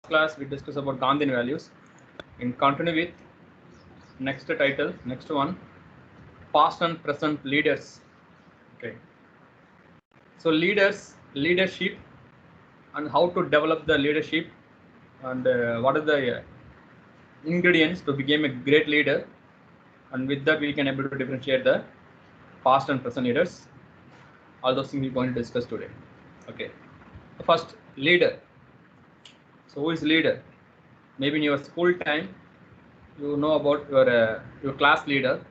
Class we discuss about Gandhian values. In continue with next title, next one, past and present leaders. Okay. So leadership, and how to develop the leadership, and what are the ingredients to become a great leader. And with that, we can able to differentiate the past and present leaders. All those things we're going to discuss today. Okay. First, leader. So who is leader? Maybe in your school time, you know about your class leader.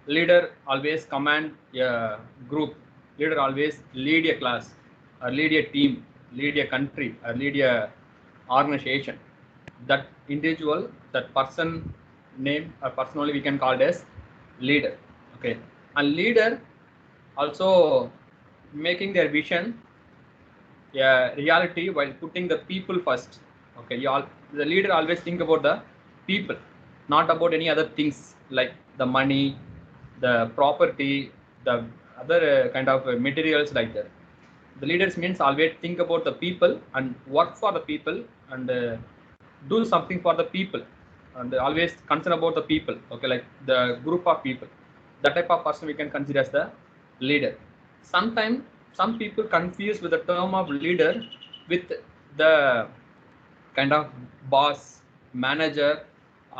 Leader always command a group. Leader always lead a class, or lead a team, lead a country, or lead a organization. That individual, that person name, or person only we can call it as leader. Okay, and leader also making their vision a reality while putting the people first. Okay, the leader always think about the people, not about any other things like the money, the property, the other kind of materials like that. The leaders means always think about the people and work for the people, and do something for the people, and always concern about the people. Okay, like the group of people. That type of person we can consider as the leader. Sometimes some people confuse with the term of leader with the kind of boss, manager,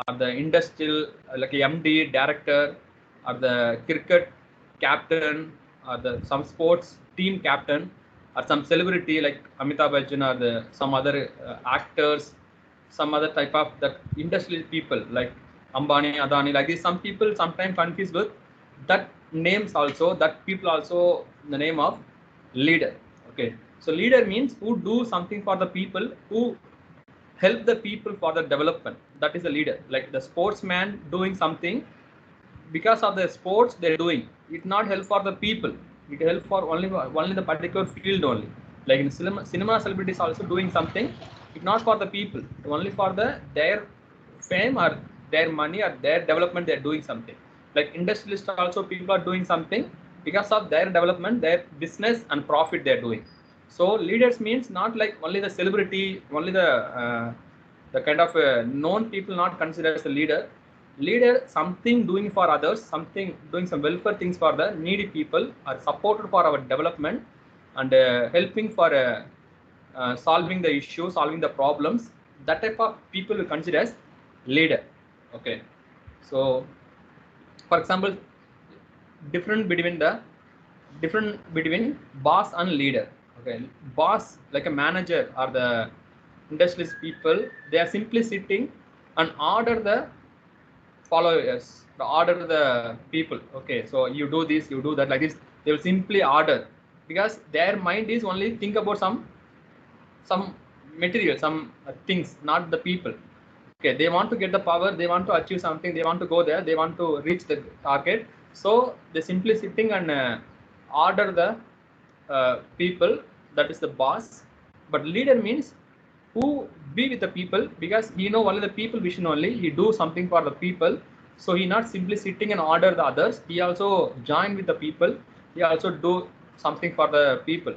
or the industrial like MD, director, or the cricket captain, or the some sports team captain, or some celebrity like Amitabh Bachchan, or some other actors, some other type of that industrial people like Ambani, Adani. Like this, some people sometimes confuse with that names also. That people also the name of leader. Okay, so leader means who do something for the people, who help the people for the development. That is a leader. Like the sportsman doing something because of the sports they're doing. It not help for the people. It help for only the particular field only. Like in cinema celebrities also doing something. It not for the people. Only for their fame or their money or their development they're doing something. Like industrialists also people are doing something because of their development, their business and profit they're doing. So leaders means not like only the celebrity, only the kind of known people not considered as a leader. Leader something doing for others, something doing some welfare things for the needy people, are supported for our development, and helping for solving the issue, solving the problems. That type of people we consider as leader. Okay, so for example, different between boss and leader. Okay, boss like a manager or the industrialist people, they are simply sitting and order the followers, the order the people. Okay, so you do this, you do that, like this. They will simply order because their mind is only think about some material, some things, not the people. Okay, they want to get the power, they want to achieve something, they want to go there, they want to reach the target. So they simply sitting and order the people. That is the boss. But leader means who be with the people because he know only the people vision only, he do something for the people. So he not simply sitting and order the others, he also join with the people, he also do something for the people.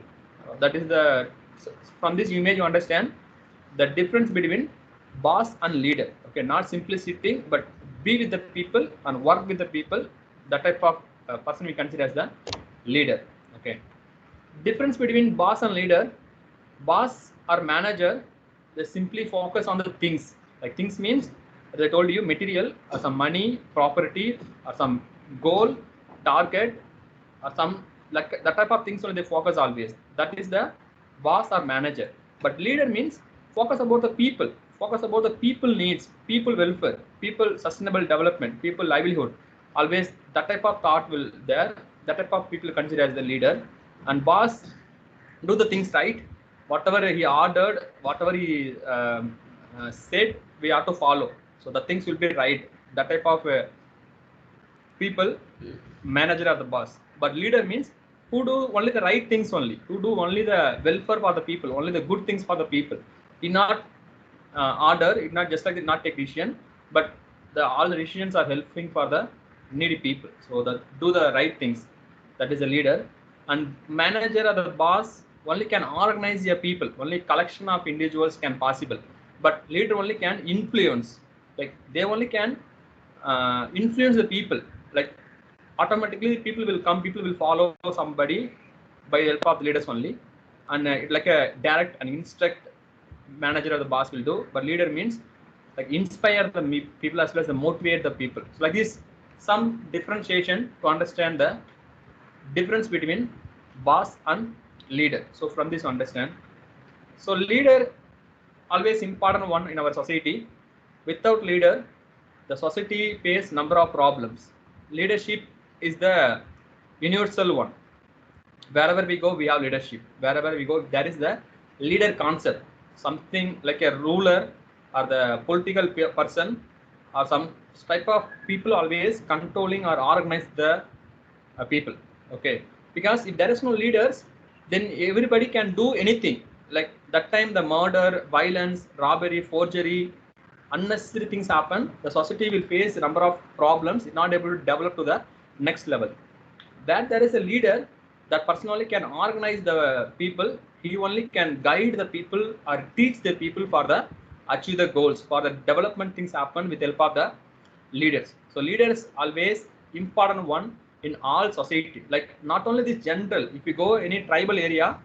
That is the, from this image you understand the difference between boss and leader. Okay, not simply sitting but be with the people and work with the people. That type of person we consider as the leader. Okay, difference between boss and leader. Boss or manager, they simply focus on the things. Like things means, as I told you, material or some money, property, or some goal, target, or some like that type of things only they focus always. That is the boss or manager. But leader means focus about the people, focus about the people needs, people welfare, people sustainable development, people livelihood. Always that type of thought will there. That type of people consider as the leader. And boss do the things right. Whatever he ordered, whatever he said, we have to follow. So the things will be right. That type of people, manager or the boss. But leader means who do only the right things only, who do only the welfare for the people, only the good things for the people. He not order, it not just like not take decision, but the all the decisions are helping for the needy people. So that do the right things. That is a leader. And manager or the boss only can organize your people, only collection of individuals can possible. but leader only can influence. Like they only can influence the people. Like automatically people will come, people will follow somebody by the help of the leaders only, and like a direct and instruct manager or the boss will do. But leader means like inspire the people as well as motivate the people. So like this, some differentiation to understand the difference between boss and leader. So from this understand. So leader always important one in our society. Without leader, the society face number of problems. Leadership is the universal one. Wherever we go, we have leadership. Wherever we go, there is the leader concept. Something like a ruler or the political person or some type of people always controlling or organize the people. Okay, because if there is no leaders, then everybody can do anything. Like that time, the murder, violence, robbery, forgery, unnecessary things happen. The society will face a number of problems, not able to develop to the next level. That there is a leader, that person only can organize the people. He only can guide the people or teach the people for the achieve the goals, for the development things happen with help of the leaders. So leaders always important one in all society. Like not only this general, if you go any tribal area,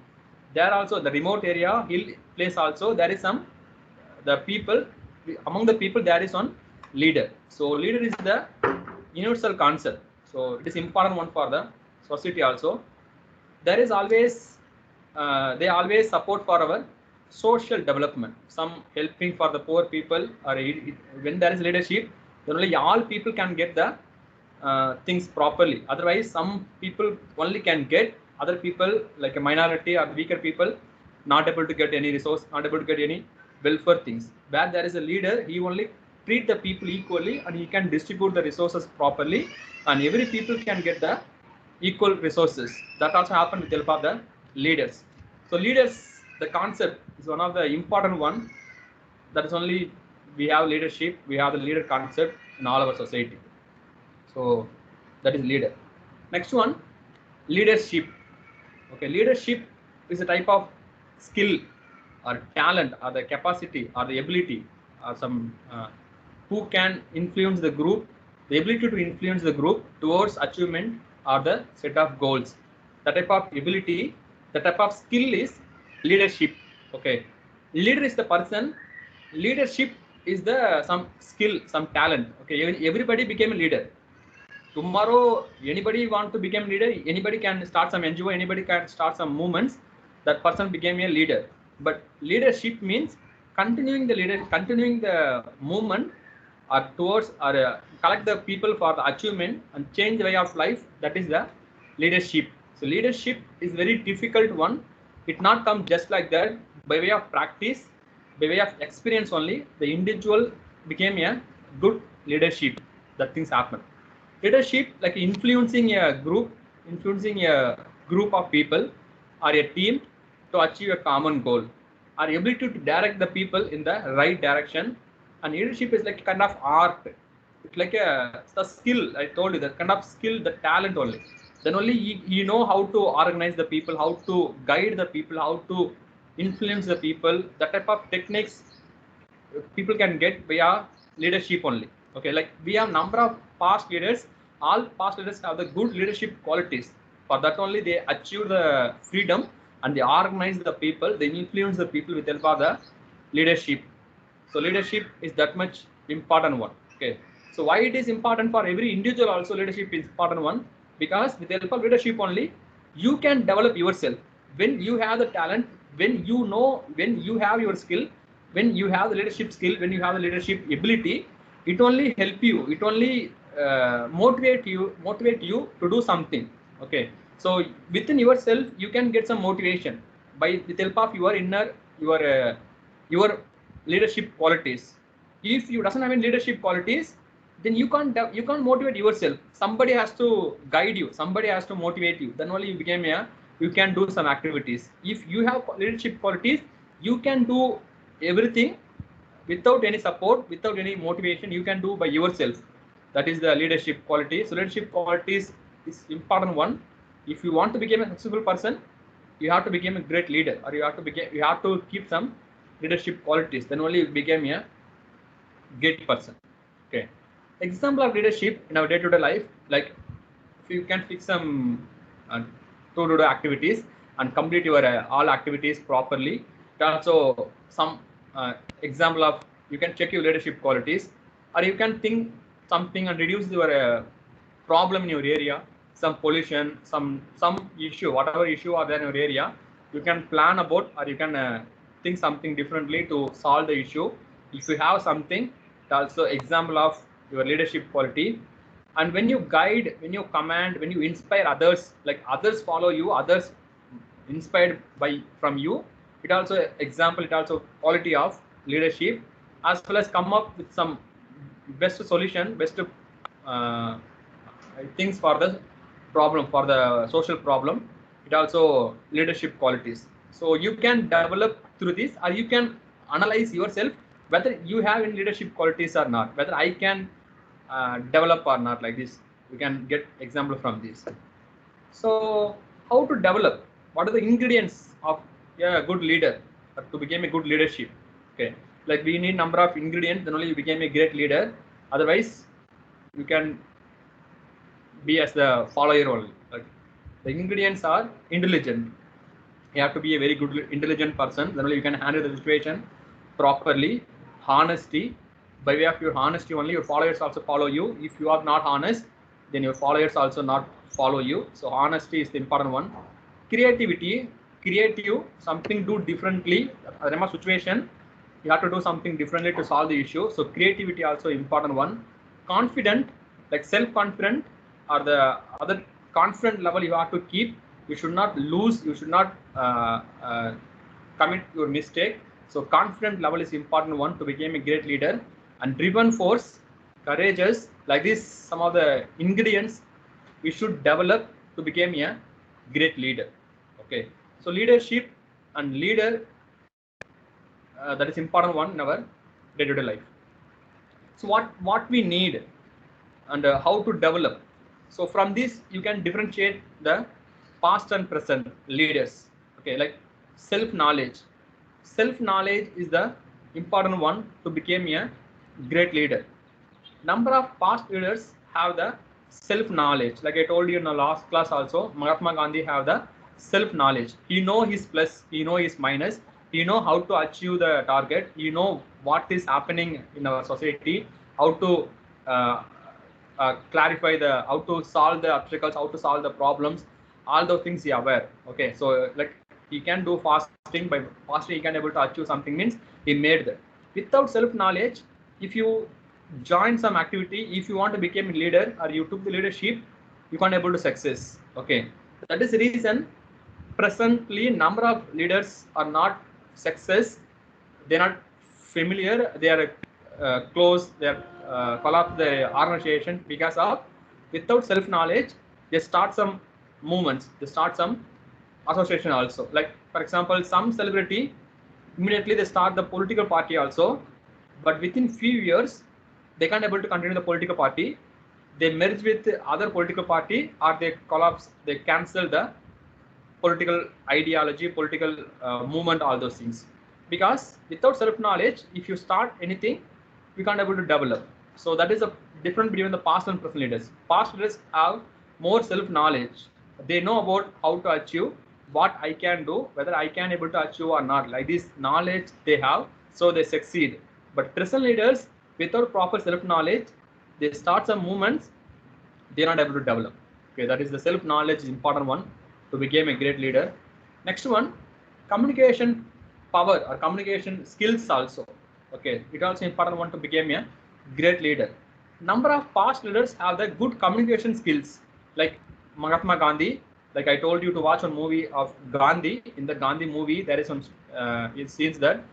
there also the remote area, hill place also, there is some the people, among the people there is one leader. So leader is the universal concept. So it is important one for the society also. There is always they always support for our social development. Some helping for the poor people, or when there is leadership, then only all people can get the things properly. Otherwise, some people only can get, other people like a minority or weaker people not able to get any resource, not able to get any welfare things. Where there is a leader, he only treat the people equally and he can distribute the resources properly, and every people can get the equal resources. That also happen with the help of the leaders. So leaders, the concept is one of the important one. That is only we have leadership, we have the leader concept in all our society. So that is leader. Next one, leadership. Okay, leadership is a type of skill or talent or the capacity or the ability or some who can influence the group, the ability to influence the group towards achievement or the set of goals. The type of ability, the type of skill is leadership. Okay, leader is the person, leadership is the some skill, some talent. Okay, everybody became a leader. Tomorrow anybody want to become leader, anybody can start some NGO, anybody can start some movements, that person became a leader. But leadership means continuing the movement or towards or collect the people for the achievement and change the way of life. That is the leadership. So leadership is very difficult one. It not come just like that. By way of practice, by way of experience only, the individual became a good leadership. That things happen. Leadership, like influencing a group of people or a team to achieve a common goal, or ability to direct the people in the right direction. And leadership is like kind of art. It's like the skill. I told you that kind of skill, the talent only. Then only you know how to organize the people, how to guide the people, how to influence the people. That type of techniques people can get via leadership only. Okay, like we have number of past leaders. All past leaders have the good leadership qualities. For that only they achieve the freedom and they organize the people, they influence the people with help of the leadership. So leadership is that much important one. Okay, so why it is important for every individual also, leadership is important one, because with the help of leadership only you can develop yourself. When you have the talent, when you know, when you have your skill, when you have the leadership skill, when you have the leadership ability, it only help you, it only motivate you to do something. Okay, so within yourself you can get some motivation by with help of your inner, your leadership qualities. If you doesn't have any leadership qualities, then you can't motivate yourself. Somebody has to guide you, somebody has to motivate you, then only you can do some activities. If you have leadership qualities, you can do everything without any support, without any motivation, you can do by yourself. That is the leadership quality. So leadership qualities is important one. If you want to become a successful person, you have to become a great leader, or you have to keep some leadership qualities, then only you became a great person. Okay. Example of leadership in our day-to-day life, like if you can fix some to-do activities and complete your all activities properly. It also some example of you can check your leadership qualities, or you can think something and reduce your problem in your area, some pollution, some issue, whatever issue are there in your area, you can plan about, or you can think something differently to solve the issue. If you have something, it's also example of your leadership quality. And when you guide, when you command, when you inspire others, like others follow you, others inspired by from you, it also example, it also quality of leadership, as well as come up with some best solution, best things for the problem, for the social problem. It also leadership qualities. So you can develop through this, or you can analyze yourself whether you have any leadership qualities or not, whether I can develop or not. Like this, we can get example from this. So how to develop? What are the ingredients of a good leader, or to become a good leadership? Okay, like we need number of ingredients, then only you became a great leader. Otherwise, you can be as the follower only. Like the ingredients are intelligent. You have to be a very good intelligent person. Then only you can handle the situation properly. Honesty. By way of your honesty only, your followers also follow you. If you are not honest, then your followers also not follow you. So honesty is the important one. Creativity. Creative. Something do differently. Remember situation. You have to do something differently to solve the issue. So creativity also important one. Confident, like self-confident, or the other confident level you have to keep. You should not lose. You should not commit your mistake. So confident level is important one to become a great leader. And driven force, courageous, like this, some of the ingredients we should develop to become a great leader. Okay, so leadership and leader, that is important one in our day-to-day life. So what we need and how to develop. So from this you can differentiate the past and present leaders. Okay, like self-knowledge. Self-knowledge is the important one to become a great leader. Number of past leaders have the self-knowledge. Like I told you in the last class also, Mahatma Gandhi have the self-knowledge. He know his plus, he know his minus, he know how to achieve the target, he know what is happening in our society, how to clarify the, how to solve the obstacles, how to solve the problems, all those things he aware. Okay, so like he can do fasting, by fasting he can able to achieve something, means he made that. Without self-knowledge, if you join some activity, if you want to become a leader or you took the leadership, you can't able to success. Okay, that is the reason presently number of leaders are not success. They're not familiar, they are close, they are collapse the organization because of without self knowledge. They start some movements, they start some association also. Like for example, some celebrity immediately they start the political party also, but within few years they can't able to continue the political party. They merge with other political party, or they collapse, they cancel the political ideology, political movement, all those things. Because without self-knowledge, if you start anything, you can't able to develop. So that is a difference between the past and present leaders. Past leaders have more self-knowledge. They know about how to achieve, what I can do, whether I can able to achieve or not. Like this knowledge they have, so they succeed. But present leaders, without proper self-knowledge, they start some movements, they're not able to develop. Okay, that is the self-knowledge is important one to become a great leader. Next one, communication power or communication skills also. Okay, it also important one to become a great leader. Number of past leaders have the good communication skills, like Mahatma Gandhi. Like I told you to watch a movie of Gandhi. In the Gandhi movie, there is some it seems that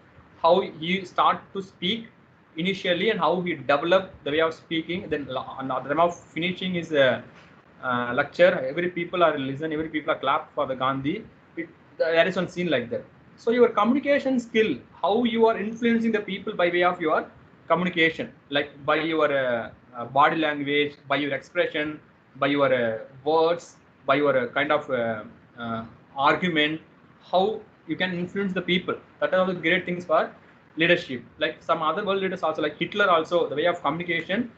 how he start to speak initially and how he developed the way of speaking. Then on the time of finishing his lecture, every people are listen, every people are clap for the Gandhi. There is one scene like that. So your communication skill, how you are influencing the people by way of your communication, like by your body language, by your expression, by your words, by your kind of argument, how you can influence the people. That are all the great things for leadership. Like some other world leaders also, like Hitler also, the way of communication,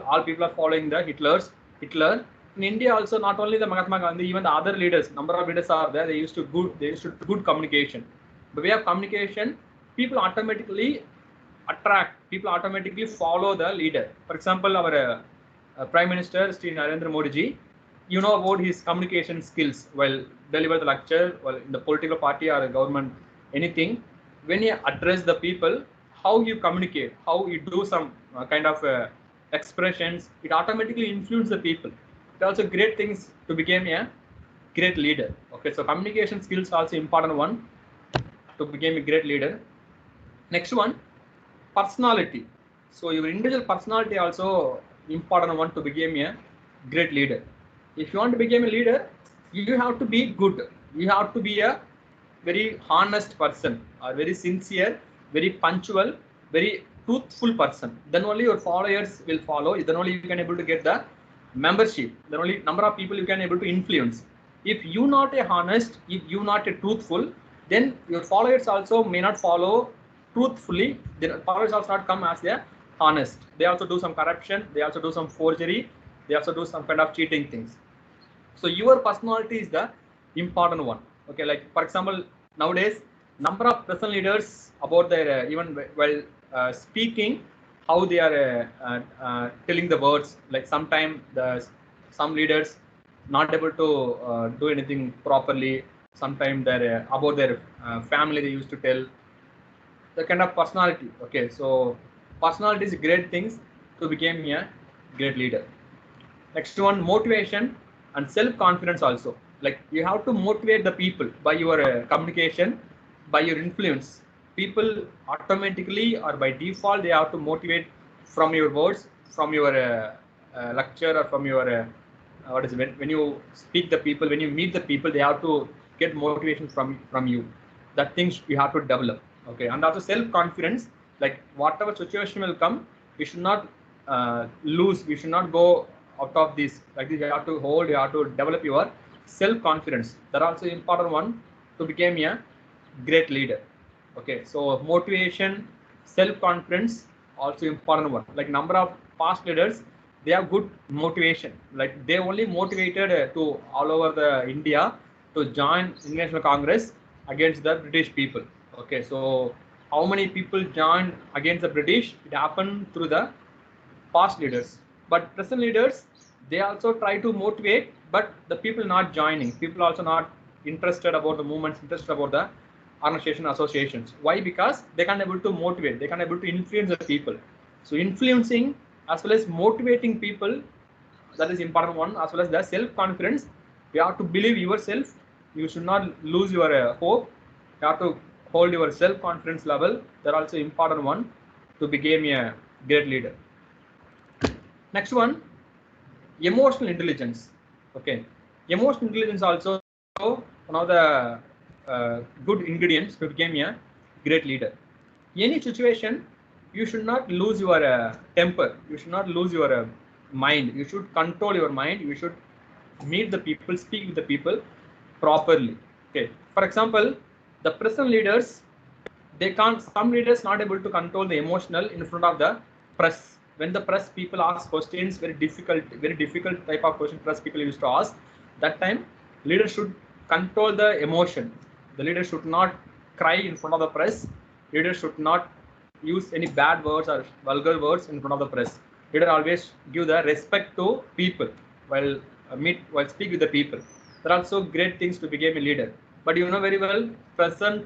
all people are following the Hitler. In India also, not only the Mahatma Gandhi, even the other leaders, number of leaders are there. They used to good communication. The way of communication, people automatically people automatically follow the leader. For example, our Prime Minister Sri Narendra Modi ji, you know about his communication skills while deliver the lecture, while in the political party or government, anything. When you address the people, how you communicate, how you do some kind of expressions, it automatically influences the people. It also great things to become a great leader. Okay, so communication skills also important one to become a great leader. Next one, personality. So your individual personality also important one to become a great leader. If you want to become a leader, you have to be good. You have to be a very honest person, or very sincere, very punctual, very truthful person. Then only your followers will follow. Then only you can able to get the membership. Then only number of people you can able to influence. If you not a honest, if you not a truthful, then your followers also may not follow truthfully. The followers also not come as they are honest. They also do some corruption. They also do some forgery. They also do some kind of cheating things. So your personality is the important one. Okay, like for example, nowadays number of person leaders about their even while speaking, how they are telling the words. Like sometimes some leaders not able to do anything properly. Sometimes their about their family they used to tell, the kind of personality. Okay, so personality is great things to become a great leader. Next one, motivation and self-confidence also. Like you have to motivate the people by your communication, by your influence. People automatically or by default, they have to motivate from your words, from your lecture, or from your what is it? When you speak the people, when you meet the people, they have to get motivation from you. That things you have to develop. Okay, and also self-confidence. Like whatever situation will come, we should not lose. We should not go out of this. Like this, you have to hold. You have to develop your self-confidence. That also important one to become a great leader. Okay, so motivation, self-confidence also important one. Like number of past leaders, they have good motivation. Like they only motivated to all over the India to join International Congress against the British people. Okay, so how many people joined against the British? It happened through the past leaders. But present leaders, they also try to motivate, but the people not joining. People also not interested about the movements, interested about the organization associations. Why? Because they can't able to motivate, they can't able to influence the people. So influencing as well as motivating people, that is important one, as well as the self-confidence. You have to believe yourself. You should not lose your hope. You have to hold your self-confidence level. That also important one to become a great leader. Next one, emotional intelligence. Okay, emotional intelligence also one of the good ingredients to become a great leader. Any situation, you should not lose your temper. You should not lose your mind. You should control your mind. You should meet the people, speak with the people properly. Okay. For example, the present leaders, they can't. Some leaders not able to control the emotional in front of the press. When the press people ask questions, very difficult type of question press people used to ask. That time, leader should control the emotion. The leader should not cry in front of the press. Leader should not use any bad words or vulgar words in front of the press. Leader always give the respect to people while while speak with the people. There are also great things to become a leader. But you know very well, present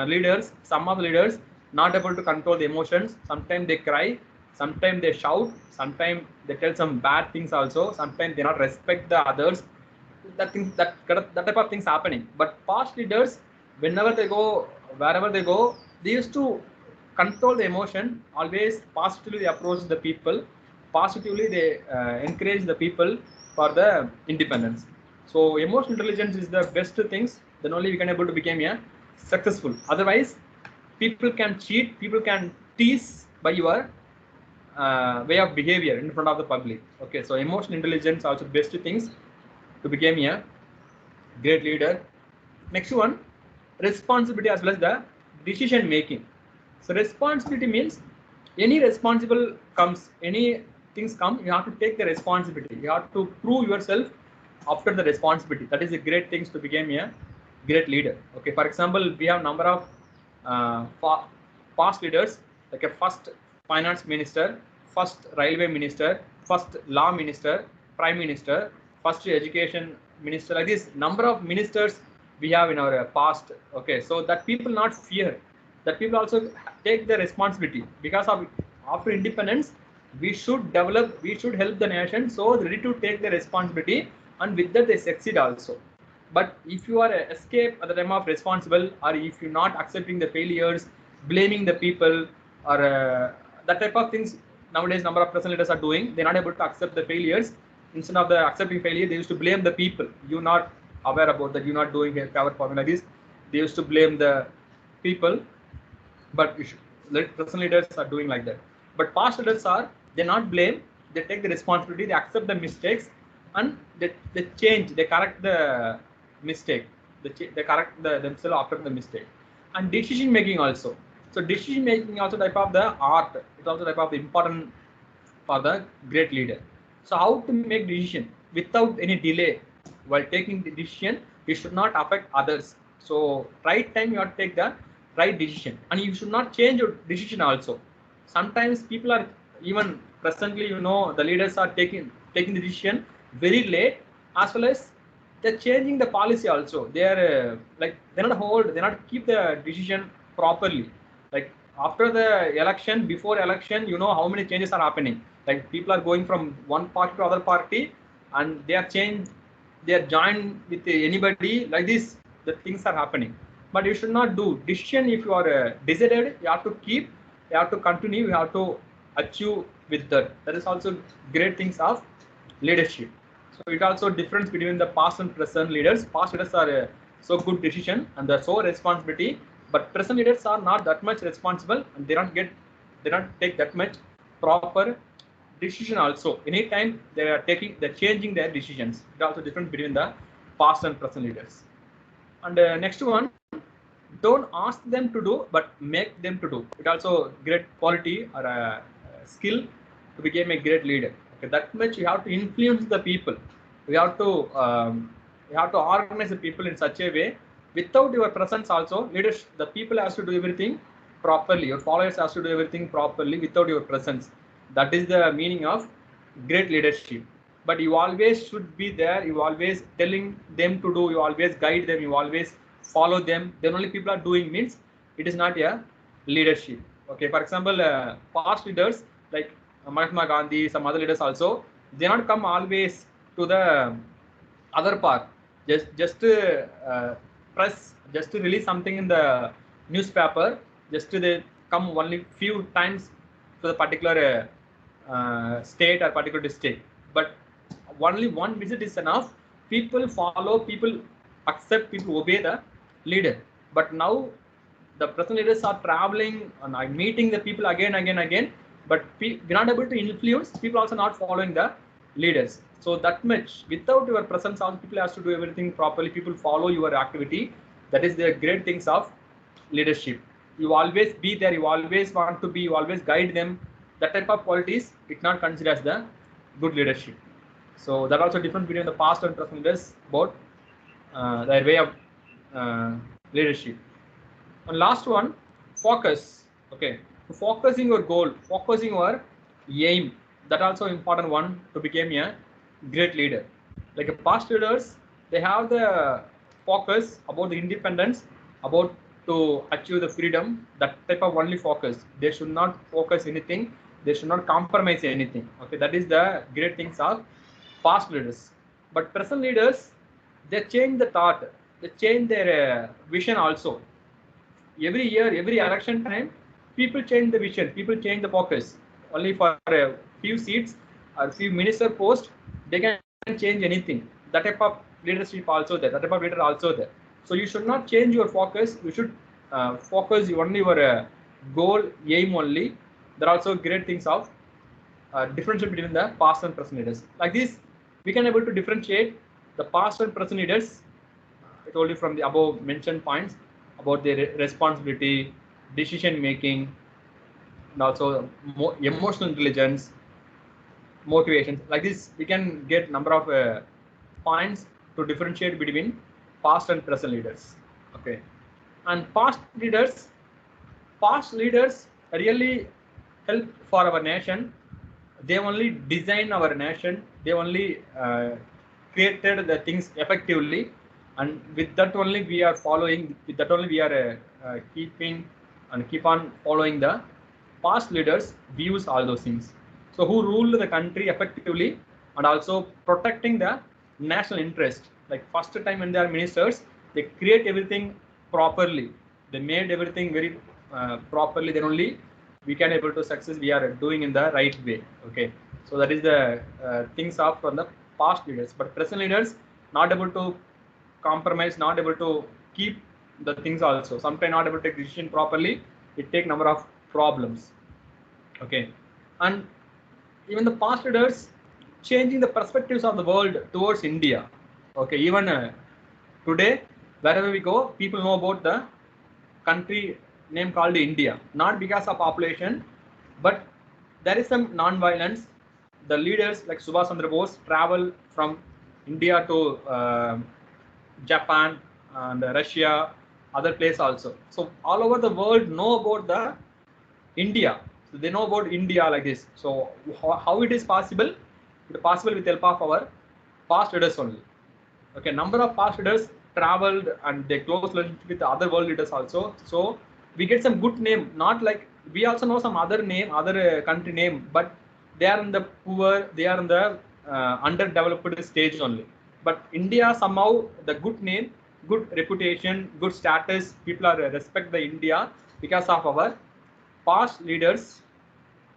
leaders, some of the leaders not able to control the emotions. Sometimes they cry, sometimes they shout, sometimes they tell some bad things also. Sometimes they not respect the others. That type of things happening. But past leaders, whenever they go, wherever they go, they used to control the emotion. Always positively they approach the people. Positively they encourage the people for the independence. So emotional intelligence is the best things. Then only we can able to become a successful. Otherwise, people can cheat. People can tease by your way of behavior in front of the public. Okay, so emotional intelligence also best things to become a great leader. Next one, responsibility as well as the decision making. So responsibility means any responsible comes, any things come, you have to take the responsibility. You have to prove yourself after the responsibility. That is a great things to become a great leader. Okay, for example, we have number of past leaders like a first finance minister, first railway minister, first law minister, prime minister, first education minister. Like this, number of ministers we have in our past. Okay, so that people not fear, that people also take the responsibility because of after independence we should develop, we should help the nation, so ready to take the responsibility, and with that they succeed also. But if you are escape at the time of responsible, or if you're not accepting the failures, blaming the people, or that type of things nowadays number of present leaders are doing, they're not able to accept the failures. Instead of the accepting failure, they used to blame the people. You're not aware about that, you're not doing a cover for me like this. They used to blame the people, but present leaders are doing like that. But past leaders are, they not blame, they take the responsibility, they accept the mistakes, and they change, they correct the mistake, they correct themselves after the mistake. And decision making also. So decision making also type of the art, it's also type of the important for the great leader. So how to make decision without any delay? While taking the decision, you should not affect others. So right time you have to take the right decision, and you should not change your decision also. Sometimes people are even presently, the leaders are taking the decision very late, as well as they're changing the policy also. They are like they not keep the decision properly. Like after the election, before election, how many changes are happening. Like people are going from one party to other party, and they are changed, they are joined with anybody like this. The things are happening, but you should not do decision. If you are decided, you have to keep, you have to continue, you have to achieve with that. That is also great things of leadership. So it also difference between the past and present leaders. Past leaders are so good decision and they're so responsibility, but present leaders are not that much responsible, and they don't take that much proper decision also. Anytime they're changing their decisions. It also different between the past and present leaders. And next one, don't ask them to do, but make them to do. It also great quality or a skill to become a great leader. Okay, that much you have to influence the people. You have to organize the people in such a way. Without your presence also, leaders, the people has to do everything properly. Your followers has to do everything properly without your presence. That is the meaning of great leadership. But you always should be there. You always telling them to do. You always guide them. You always follow them. Then only people are doing, means it is not a leadership. Okay, for example, past leaders like Mahatma Gandhi, some other leaders also, they not come always to the other part. Just press, just to release something in the newspaper, just to they come only few times to the particular state or particular district. But only one visit is enough. People follow, people accept, people obey the leader. But now the present leaders are traveling and meeting the people again, but we're not able to influence. People also not following the leaders. So that much, without your presence, all people has to do everything properly. People follow your activity. That is the great things of leadership. You always be there. You always want to be. You always guide them. That type of qualities, it not considered as the good leadership. So that also difference between the past and present leaders, both their way of leadership. And last one, focus. Okay, focusing your goal, focusing your aim. That also important one to become a great leader. Like a past leaders, they have the focus about the independence, about to achieve the freedom. That type of only focus. They should not focus anything. They should not compromise anything. Okay, that is the great things of past leaders. But present leaders, they change the thought. They change their vision also. Every year, every election time, people change the vision, people change the focus. Only for a few seats or few minister posts, they can change anything. That type of leadership also there, that type of leader also there. So you should not change your focus. You should focus only your goal, aim only. There are also great things of difference between the past and present leaders. Like this, we can able to differentiate the past and present leaders. I told you from the above mentioned points about their responsibility, decision making, and also emotional intelligence, motivations. Like this, we can get number of points to differentiate between past and present leaders. Okay, and past leaders really help for our nation. They only design our nation. They only created the things effectively, and with that only we are following. With that only we are keeping and keep on following the past leaders' views. All those things. So who ruled the country effectively and also protecting the national interest. Like first time when they are ministers, they create everything properly. They made everything very properly. Then only we can able to success. We are doing in the right way. Okay. So that is the things of from the past leaders. But present leaders not able to compromise, not able to keep the things also. Sometimes not able to take decision properly. It take number of problems. Okay, and even the past leaders changing the perspectives of the world towards India. Okay, even today, wherever we go, people know about the country name called India, not because of population, but there is some non-violence. The leaders like Subhash Chandra Bose travel from India to Japan and Russia, other place also. So all over the world know about the India. So they know about India like this. So how it is possible? It is possible with help of our past leaders only. Okay, number of past leaders traveled and they close relationship with the other world leaders also. So we get some good name. Not like we also know some other name, other country name, but they are in the poor, they are in the underdeveloped stage only. But India somehow the good name, good reputation, good status. People are respect the India because of our past leaders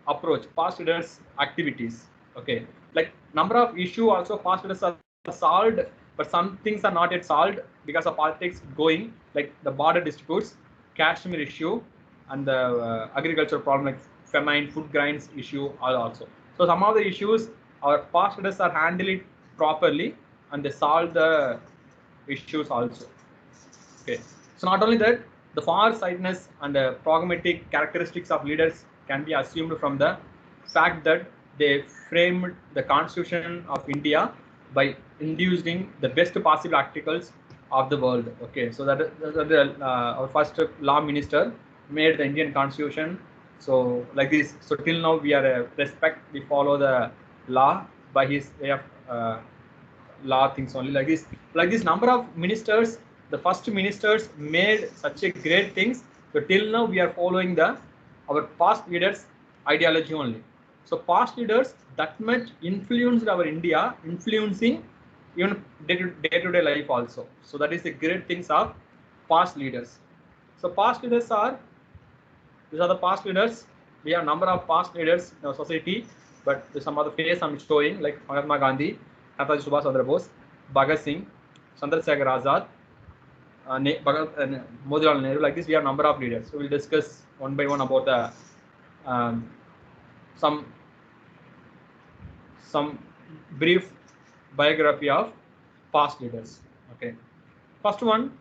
approach, past leaders activities. Okay, like number of issue also past leaders are solved, but some things are not yet solved because of politics going, like the border disputes, Kashmir issue, and the agricultural problem like famine, food grains issue are also. So some of the issues our past leaders are handling properly and they solve the issues also. Okay, so not only that, the far-sightedness and the pragmatic characteristics of leaders can be assumed from the fact that they framed the Constitution of India by introducing the best possible articles of the world. Okay, so our first law minister made the Indian Constitution. So like this, so till now we are respect, we follow the law by his way of law things only like this. Like this number of ministers, the first ministers made such a great things. So till now we are following the our past leaders ideology only. So past leaders that much influenced our India, influencing even day-to-day life also. So that is the great things of past leaders. So past leaders are, these are the past leaders. We have number of past leaders in our society, but some of the face I'm showing like Mahatma Gandhi, Netaji Subhash Chandra Bose, Bhagat Singh, Chandrasekhar Azad, Motilal Nehru. Like this, we have number of leaders. So we'll discuss one by one about the some brief biography of past leaders. Okay, first one,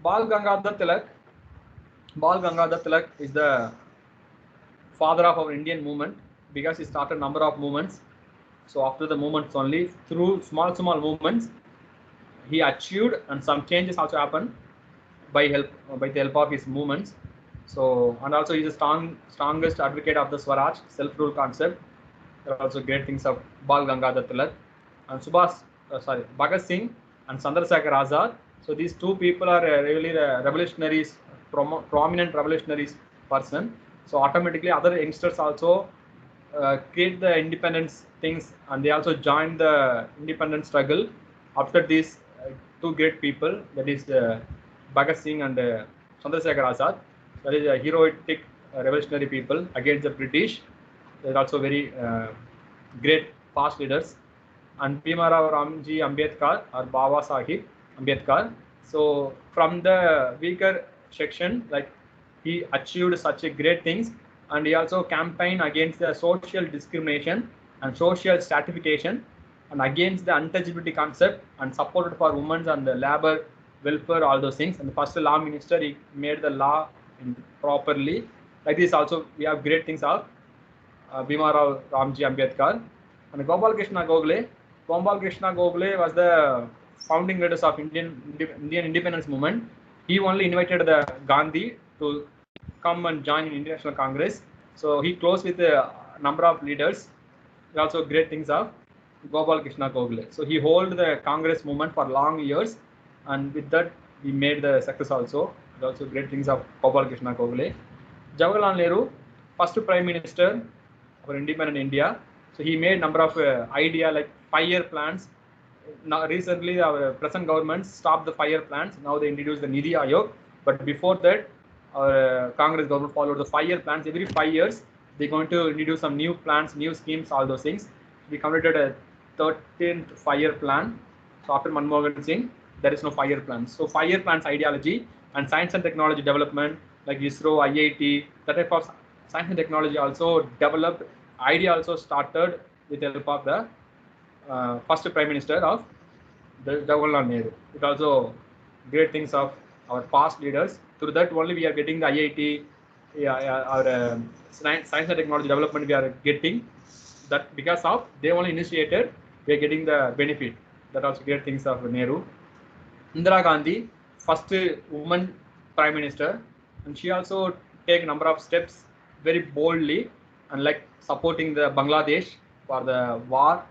Bal Gangadhar Tilak. Bal Gangadhar Tilak is the father of our Indian movement because he started number of movements. So after the movements only, through small movements, he achieved, and some changes also happened by the help of his movements. So, and also he's the strongest advocate of the Swaraj self-rule concept. There are also great things of Bal Gangadhar Tilak and Bhagat Singh and Chandrasekhar Azad. So these two people are really the revolutionaries, prominent revolutionaries person. So automatically other youngsters also create the independence things, and they also join the independence struggle after these two great people, that is Bhagat Singh and Chandrasekhar Azad. That is a heroic revolutionary people against the British. They are also very great past leaders. And Bhimarao Ramji Ambedkar or Baba Sahib Ambedkar. So from the weaker section, like he achieved such a great things, and he also campaigned against the social discrimination and social stratification and against the untouchability concept, and supported for women and the labor welfare, all those things. And the first law minister, he made the law properly. Like this also, we have great things of Bhimarao Ramji Ambedkar. And Gopal Krishna Gokhale. Gopal Krishna Gokhale was the founding leaders of Indian independence movement. He only invited the Gandhi to come and join in International Congress. So he closed with a number of leaders. Also great things of Gopal Krishna Gokhale. So he held the Congress movement for long years, and with that he made the success also. Also great things of Gopal Krishna Gokhale. Jawaharlal Nehru, first Prime Minister for independent India. So he made number of idea like 5-year plans. Now recently our present government stopped the 5-year plans. Now they introduced the Nidhi Aayog. But before that, our Congress government followed the 5-year plans. Every 5 years, they're going to introduce some new plans, new schemes, all those things. We completed a 13th 5-year plan. So after Manmohan Singh, there is no 5-year plan. So 5-year plans ideology and science and technology development like ISRO, IIT, that type of science and technology also developed. Idea also started with the help of the first Prime Minister of Jawaharlal Nehru. It also great things of our past leaders. Through that only we are getting the IIT, our science and technology development we are getting. That because of they only initiated, we are getting the benefit. That also great things of Nehru. Indira Gandhi, first woman Prime Minister, and she also take a number of steps very boldly and like supporting the Bangladesh for the war,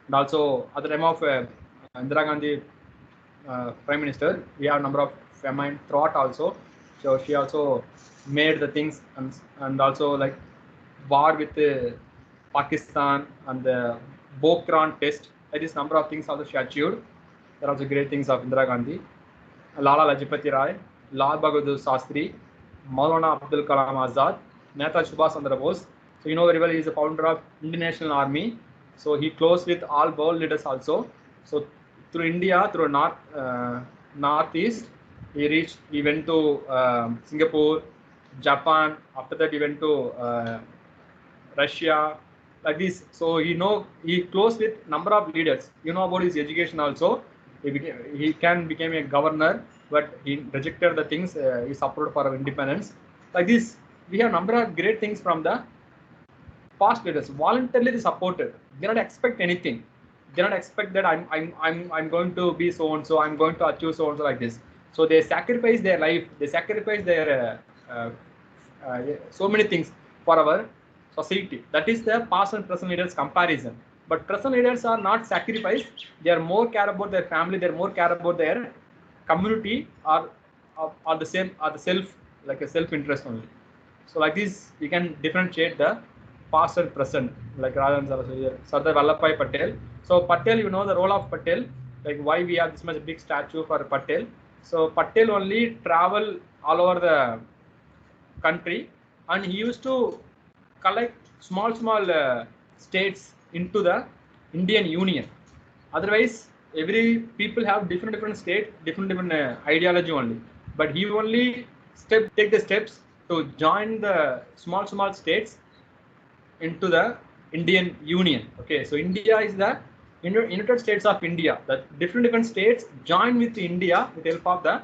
and also at the time of Indira Gandhi Prime Minister, we have a number of famine throughout also. So she also made the things and also like war with Pakistan and the Pokhran test. Like this number of things also she achieved. There are also great things of Indira Gandhi. Lala Lajpati Rai, Lal Bahadur Shastri, Maulana Abdul Kalam Azad, Netaji Subhash Chandra Bose. So you know very well he is the founder of Indian National Army. So he closed with all world leaders also. So through India, through northeast, he went to Singapore, Japan. After that he went to Russia, like this. So he closed with number of leaders. You know about his education also. He became a governor, but he rejected the things he supported for our independence. Like this, we have number of great things from the past leaders. Voluntarily they supported. They not expect anything. They not expect that I'm going to be so and so. I'm going to achieve so and so like this. So they sacrifice their life. They sacrifice their so many things for our society. That is the past and present leaders comparison. But present leaders are not sacrificed. They are more care about their family. They are more care about their community or the same or the self, like a self interest only. So like this, you can differentiate the past and present, like Rajan Sardar Vallabhbhai Patel. So Patel, you know the role of Patel, like why we have this much big statue for Patel. So Patel only travel all over the country, and he used to collect small states into the Indian Union. Otherwise, every people have different state, different ideology only. But he only take the steps to join the small states into the Indian Union. Okay, so India is the United States of India. The different states join with India with the help of the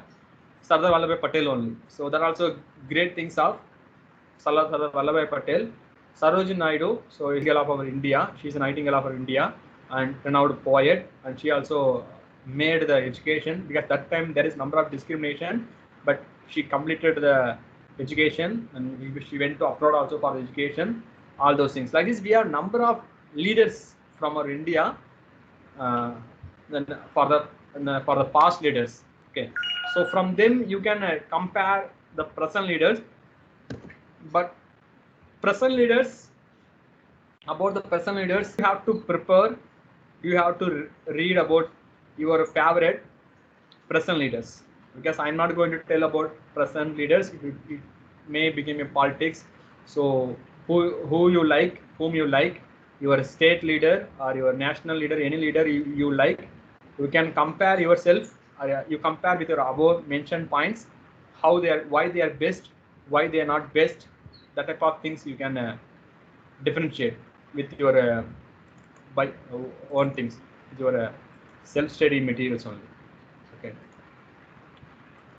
Sardar Vallabhbhai Patel only. So there are also great things of Sardar Vallabhbhai Patel. Sarojini Naidu, so is of our India. She is a nightingale of our India and renowned poet, and she also made the education, because that time there is number of discrimination, but she completed the education and she went to abroad also for the education. All those things like this, we have number of leaders from our India then for the past leaders. Okay, so from them you can compare the present leaders. But present leaders, about the present leaders, you have to prepare, you have to read about your favorite present leaders, because I'm not going to tell about present leaders. It may become a politics. So whom you like, your state leader or your national leader, any leader you like, you can compare yourself. You compare with your above mentioned points, how they are, why they are best, why they are not best. That type of things you can differentiate with your by own things, with your self-study materials only.